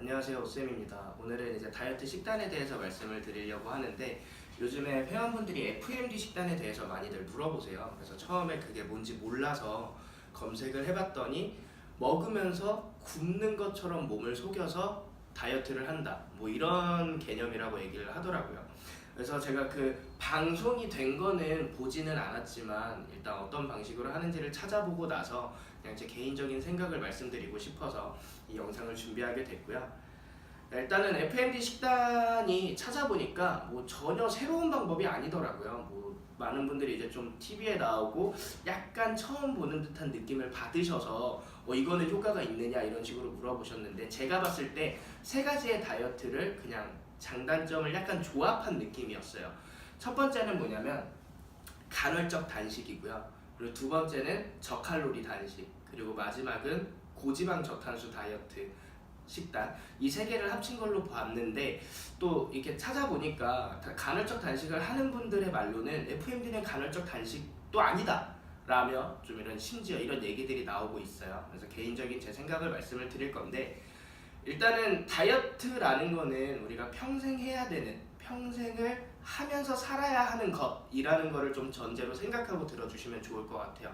안녕하세요, 오쌤입니다. 오늘은 이제 다이어트 식단에 대해서 말씀을 드리려고 하는데 요즘에 회원분들이 FMD 식단에 대해서 많이들 물어보세요. 그래서 처음에 그게 뭔지 몰라서 검색을 해봤더니 먹으면서 굶는 것처럼 몸을 속여서 다이어트를 한다, 뭐 이런 개념이라고 얘기를 하더라고요. 그래서 제가 그 방송이 된 거는 보지는 않았지만 일단 어떤 방식으로 하는지를 찾아보고 나서 그냥 제 개인적인 생각을 말씀드리고 싶어서 이 영상을 준비하게 됐고요. 일단은 FMD 식단이 찾아보니까 뭐 전혀 새로운 방법이 아니더라고요. 뭐 많은 분들이 이제 좀 TV에 나오고 약간 처음 보는 듯한 느낌을 받으셔서 이거는 효과가 있느냐 이런 식으로 물어보셨는데, 제가 봤을 때 세 가지의 다이어트를 그냥 장단점을 약간 조합한 느낌이었어요. 첫 번째는 뭐냐면 간헐적 단식이고요. 그리고 두 번째는 저칼로리 단식, 그리고 마지막은 고지방 저탄수 다이어트 식단, 이 세 개를 합친 걸로 봤는데, 또 이렇게 찾아보니까 간헐적 단식을 하는 분들의 말로는 FMD는 간헐적 단식도 아니다 라며 좀 이런 심지어 이런 얘기들이 나오고 있어요. 그래서 개인적인 제 생각을 말씀을 드릴 건데, 일단은 다이어트라는 거는 우리가 평생 해야 되는, 평생을 하면서 살아야 하는 것이라는 거를 좀 전제로 생각하고 들어주시면 좋을 것 같아요.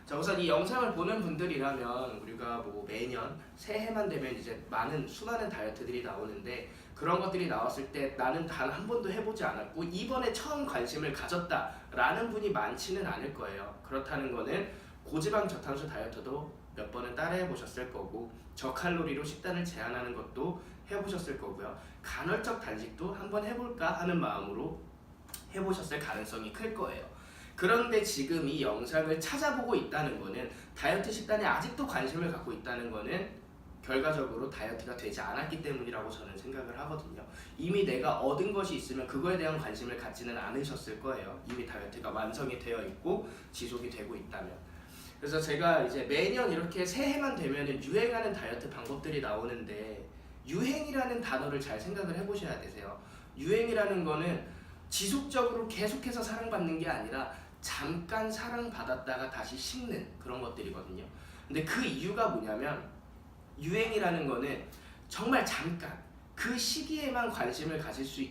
자, 우선 이 영상을 보는 분들이라면 우리가 뭐 매년 새해만 되면 이제 수많은 다이어트들이 나오는데, 그런 것들이 나왔을 때 나는 단 한 번도 해보지 않았고 이번에 처음 관심을 가졌다라는 분이 많지는 않을 거예요. 그렇다는 거는 고지방 저탄수 다이어트도 몇 번은 따라해 보셨을 거고, 저칼로리로 식단을 제한하는 것도 해보셨을 거고요. 간헐적 단식도 한번 해볼까 하는 마음으로 해보셨을 가능성이 클 거예요. 그런데 지금 이 영상을 찾아보고 있다는 거는, 다이어트 식단에 아직도 관심을 갖고 있다는 거는 결과적으로 다이어트가 되지 않았기 때문이라고 저는 생각을 하거든요. 이미 내가 얻은 것이 있으면 그거에 대한 관심을 갖지는 않으셨을 거예요. 이미 다이어트가 완성이 되어 있고 지속이 되고 있다면. 그래서 제가 이제 매년 이렇게 새해만 되면 유행하는 다이어트 방법들이 나오는데, 유행이라는 단어를 잘 생각을 해보셔야 되세요. 유행이라는 거는 지속적으로 계속해서 사랑받는 게 아니라 잠깐 사랑받았다가 다시 식는 그런 것들이거든요. 근데 그 이유가 뭐냐면, 유행이라는 거는 정말 잠깐 그 시기에만 관심을 가질 수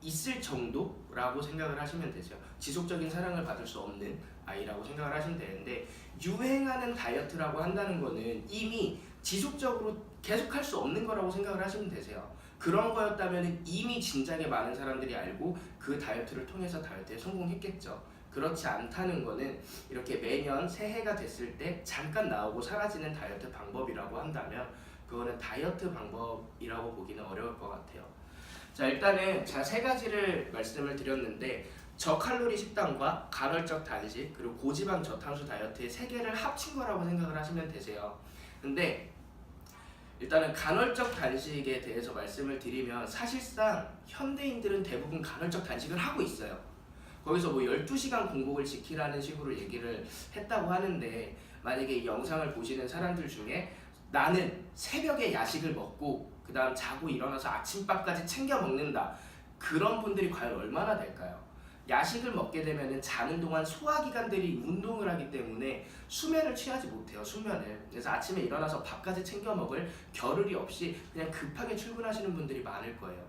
있을 정도라고 생각을 하시면 되죠. 지속적인 사랑을 받을 수 없는 아이라고 생각을 하시면 되는데, 유행하는 다이어트라고 한다는 거는 이미 지속적으로 계속할 수 없는 거라고 생각을 하시면 되세요. 그런 거였다면 이미 진작에 많은 사람들이 알고 그 다이어트를 통해서 다이어트에 성공했겠죠. 그렇지 않다는 거는 이렇게 매년 새해가 됐을 때 잠깐 나오고 사라지는 다이어트 방법이라고 한다면 그거는 다이어트 방법이라고 보기는 어려울 것 같아요. 자, 일단은 제가 세 가지를 말씀을 드렸는데, 저칼로리 식단과 간헐적 단식 그리고 고지방 저탄수 다이어트의 세 개를 합친 거라고 생각을 하시면 되세요. 근데 일단은 간헐적 단식에 대해서 말씀을 드리면, 사실상 현대인들은 대부분 간헐적 단식을 하고 있어요. 거기서 뭐 12시간 공복을 지키라는 식으로 얘기를 했다고 하는데, 만약에 이 영상을 보시는 사람들 중에 나는 새벽에 야식을 먹고 그 다음 자고 일어나서 아침밥까지 챙겨 먹는다, 그런 분들이 과연 얼마나 될까요? 야식을 먹게 되면 자는 동안 소화기관들이 운동을 하기 때문에 수면을 취하지 못해요. 수면을. 그래서 아침에 일어나서 밥까지 챙겨 먹을 겨를이 없이 그냥 급하게 출근하시는 분들이 많을 거예요.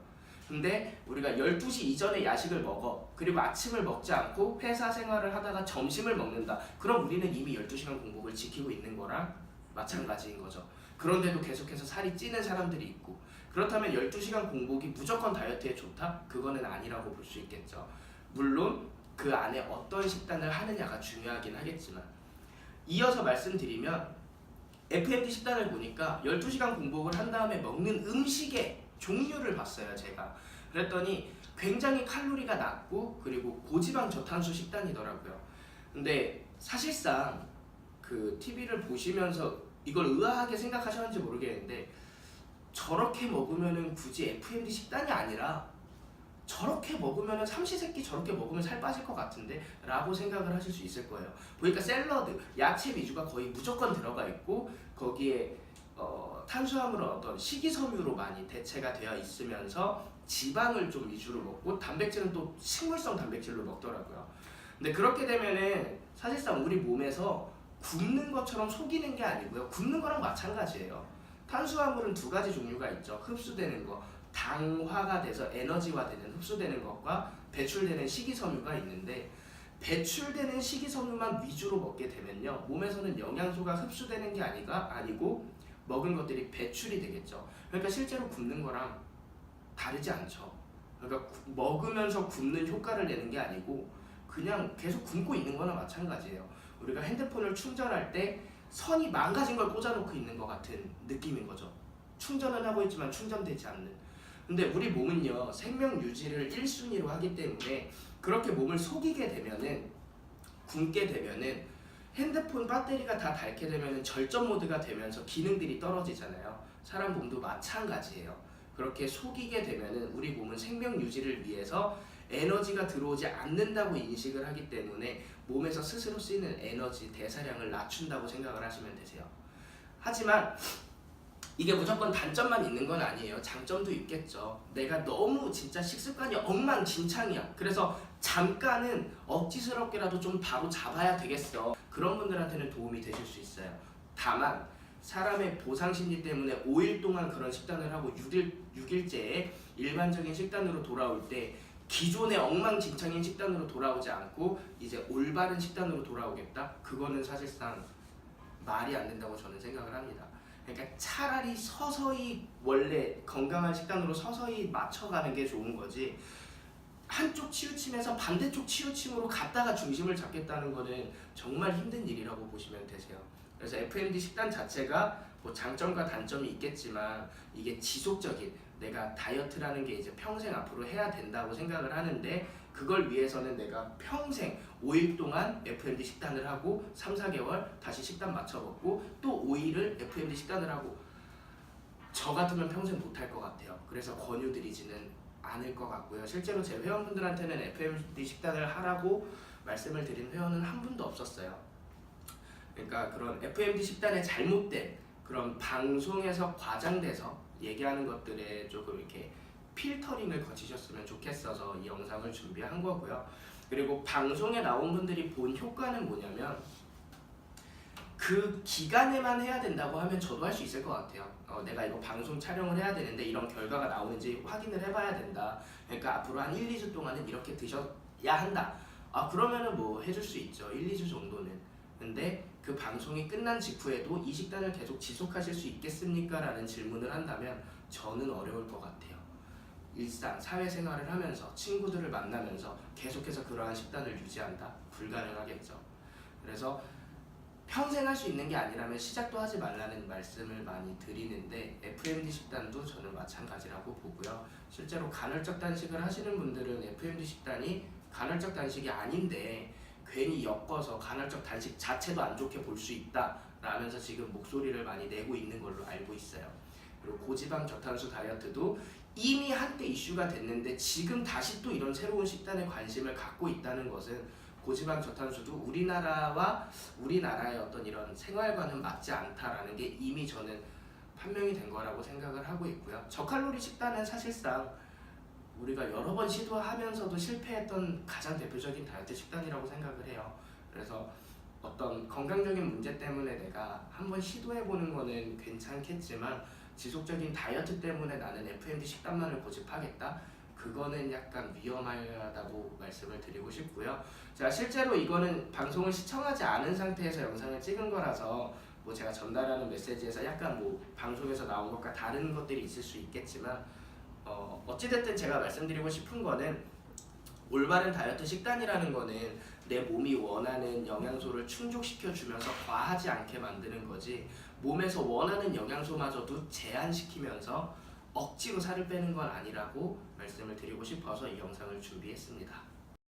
근데 우리가 12시 이전에 야식을 먹어, 그리고 아침을 먹지 않고 회사 생활을 하다가 점심을 먹는다, 그럼 우리는 이미 12시간 공복을 지키고 있는 거랑 마찬가지인 거죠. 그런데도 계속해서 살이 찌는 사람들이 있고, 그렇다면 12시간 공복이 무조건 다이어트에 좋다? 그거는 아니라고 볼 수 있겠죠. 물론 그 안에 어떤 식단을 하느냐가 중요하긴 하겠지만, 이어서 말씀드리면 FMD 식단을 보니까 12시간 공복을 한 다음에 먹는 음식의 종류를 봤어요, 제가. 그랬더니 굉장히 칼로리가 낮고 그리고 고지방 저탄수 식단이더라고요. 근데 사실상 그 TV를 보시면서 이걸 의아하게 생각하셨는지 모르겠는데, 저렇게 먹으면은 굳이 FMD 식단이 아니라 저렇게 먹으면 삼시세끼 저렇게 먹으면 살 빠질 것 같은데 라고 생각을 하실 수 있을 거예요. 보니까 샐러드, 야채 위주가 거의 무조건 들어가 있고, 거기에 탄수화물은 어떤 식이섬유로 많이 대체가 되어 있으면서 지방을 좀 위주로 먹고, 단백질은 또 식물성 단백질로 먹더라고요. 근데 그렇게 되면은 사실상 우리 몸에서 굶는 것처럼 속이는 게 아니고요, 굶는 거랑 마찬가지예요. 탄수화물은 두 가지 종류가 있죠. 흡수되는 거, 당화가 돼서 에너지화되는 흡수되는 것과 배출되는 식이섬유가 있는데, 배출되는 식이섬유만 위주로 먹게 되면요, 몸에서는 영양소가 흡수되는 게 아니고 먹은 것들이 배출이 되겠죠. 그러니까 실제로 굶는 거랑 다르지 않죠. 그러니까 먹으면서 굶는 효과를 내는 게 아니고 그냥 계속 굶고 있는 거나 마찬가지예요. 우리가 핸드폰을 충전할 때 선이 망가진 걸 꽂아놓고 있는 것 같은 느낌인 거죠. 충전은 하고 있지만 충전되지 않는. 근데 우리 몸은요, 생명 유지를 1순위로 하기 때문에 그렇게 몸을 속이게 되면은, 굶게 되면은 핸드폰 배터리가 다 닳게 되면은 절전 모드가 되면서 기능들이 떨어지잖아요. 사람 몸도 마찬가지예요. 그렇게 속이게 되면은 우리 몸은 생명 유지를 위해서 에너지가 들어오지 않는다고 인식을 하기 때문에 몸에서 스스로 쓰이는 에너지 대사량을 낮춘다고 생각을 하시면 되세요. 하지만 이게 무조건 단점만 있는 건 아니에요. 장점도 있겠죠. 내가 너무 진짜 식습관이 엉망진창이야. 그래서 잠깐은 억지스럽게라도 좀 바로 잡아야 되겠어. 그런 분들한테는 도움이 되실 수 있어요. 다만 사람의 보상심리 때문에 5일 동안 그런 식단을 하고 6일째에 일반적인 식단으로 돌아올 때 기존의 엉망진창인 식단으로 돌아오지 않고 이제 올바른 식단으로 돌아오겠다? 그거는 사실상 말이 안 된다고 저는 생각을 합니다. 그러니까 차라리 서서히 원래 건강한 식단으로 서서히 맞춰가는 게 좋은 거지, 한쪽 치우침에서 반대쪽 치우침으로 갔다가 중심을 잡겠다는 거는 정말 힘든 일이라고 보시면 되세요. 그래서 FMD 식단 자체가 뭐 장점과 단점이 있겠지만 이게 지속적인, 내가 다이어트라는 게 이제 평생 앞으로 해야 된다고 생각을 하는데, 그걸 위해서는 내가 평생 5일 동안 FMD 식단을 하고 3, 4개월 다시 식단 맞춰 먹고 또 5일을 FMD 식단을 하고, 저 같으면 평생 못할 것 같아요. 그래서 권유드리지는 않을 것 같고요. 실제로 제 회원분들한테는 FMD 식단을 하라고 말씀을 드린 회원은 한 분도 없었어요. 그러니까 그런 FMD 식단의 잘못된 그런 방송에서 과장돼서 얘기하는 것들에 조금 이렇게 필터링을 거치셨으면 좋겠어서 이 영상을 준비한 거고요. 그리고 방송에 나온 분들이 본 효과는 뭐냐면, 그 기간에만 해야 된다고 하면 저도 할 수 있을 것 같아요. 내가 이거 방송 촬영을 해야 되는데 이런 결과가 나오는지 확인을 해봐야 된다. 그러니까 앞으로 한 1, 2주 동안은 이렇게 드셔야 한다. 그러면은 뭐 해줄 수 있죠. 1, 2주 정도는. 근데 그 방송이 끝난 직후에도 이 식단을 계속 지속하실 수 있겠습니까? 라는 질문을 한다면 저는 어려울 것 같아요. 일상, 사회생활을 하면서 친구들을 만나면서 계속해서 그러한 식단을 유지한다? 불가능하겠죠. 그래서 평생 할 수 있는 게 아니라면 시작도 하지 말라는 말씀을 많이 드리는데, FMD 식단도 저는 마찬가지라고 보고요. 실제로 간헐적 단식을 하시는 분들은 FMD 식단이 간헐적 단식이 아닌데 괜히 엮어서 간헐적 단식 자체도 안 좋게 볼 수 있다 라면서 지금 목소리를 많이 내고 있는 걸로 알고 있어요. 그리고 고지방 저탄수 다이어트도 이미 한때 이슈가 됐는데 지금 다시 또 이런 새로운 식단에 관심을 갖고 있다는 것은 고지방 저탄수도 우리나라의 어떤 이런 생활과는 맞지 않다라는 게 이미 저는 판명이 된 거라고 생각을 하고 있고요. 저칼로리 식단은 사실상 우리가 여러 번 시도하면서도 실패했던 가장 대표적인 다이어트 식단이라고 생각을 해요. 그래서 어떤 건강적인 문제 때문에 내가 한번 시도해보는 거는 괜찮겠지만 지속적인 다이어트 때문에 나는 FMD 식단만을 고집하겠다? 그거는 약간 위험하다고 말씀을 드리고 싶고요. 자, 실제로 이거는 방송을 시청하지 않은 상태에서 영상을 찍은 거라서 뭐 제가 전달하는 메시지에서 약간 뭐 방송에서 나온 것과 다른 것들이 있을 수 있겠지만, 어찌됐든 제가 말씀드리고 싶은 거는, 올바른 다이어트 식단이라는 거는 내 몸이 원하는 영양소를 충족시켜 주면서 과하지 않게 만드는 거지, 몸에서 원하는 영양소마저도 제한시키면서 억지로 살을 빼는 건 아니라고 말씀을 드리고 싶어서 이 영상을 준비했습니다.